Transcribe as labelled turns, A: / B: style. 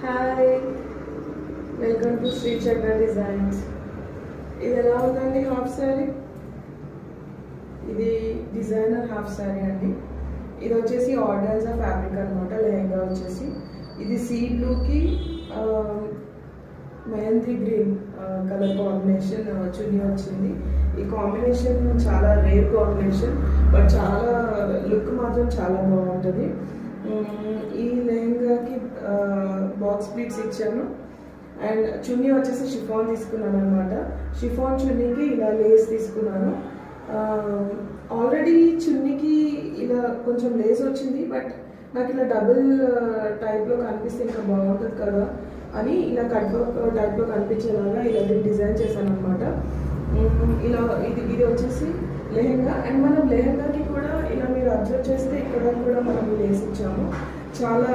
A: Hi, welcome to Shri చక్ర designs. ఇది ఎలా ఉందండి? హాఫ్ శారీ. ఇది డిజైనర్ హాఫ్ శారీ అండి. ఇది వచ్చేసి ఆర్గాన్జా ఫ్యాబ్రిక్ అనమాట. లెహంగా వచ్చేసి ఇది సీ బ్లూకి మెహందీ గ్రీన్ కలర్ కాంబినేషన్ చున్నీ వచ్చింది. ఈ కాంబినేషన్ చాలా రేర్ కాంబినేషన్, బట్ చాలా లుక్ మాత్రం చాలా బాగుంటుంది. ఈ లెహంగాకి బాక్స్ ప్లీట్స్ ఇచ్చాను. అండ్ చున్నీ వచ్చేసి షిఫాన్ తీసుకున్నాను అనమాట. షిఫాన్ చున్నీకి ఇలా లేస్ తీసుకున్నాను. ఆల్రెడీ చున్నీకి ఇలా కొంచెం లేస్ వచ్చింది, బట్ నాకు ఇలా డబుల్ టైప్లో కనిపిస్తే ఇంకా బాగుంటుంది కదా అని ఇలా కట్ వర్క్ టైప్లో కనిపించేలాగా ఇలా డిజైన్ చేశాను అనమాట. ఇలా ఇది వచ్చేసి లెహంగా. అండ్ మనం లెహంగాకి కూడా ఇలా మీరు అబ్జర్వ్ చేస్తే ఇక్కడ కూడా మనం లేస్ ఇచ్చాము. చాలా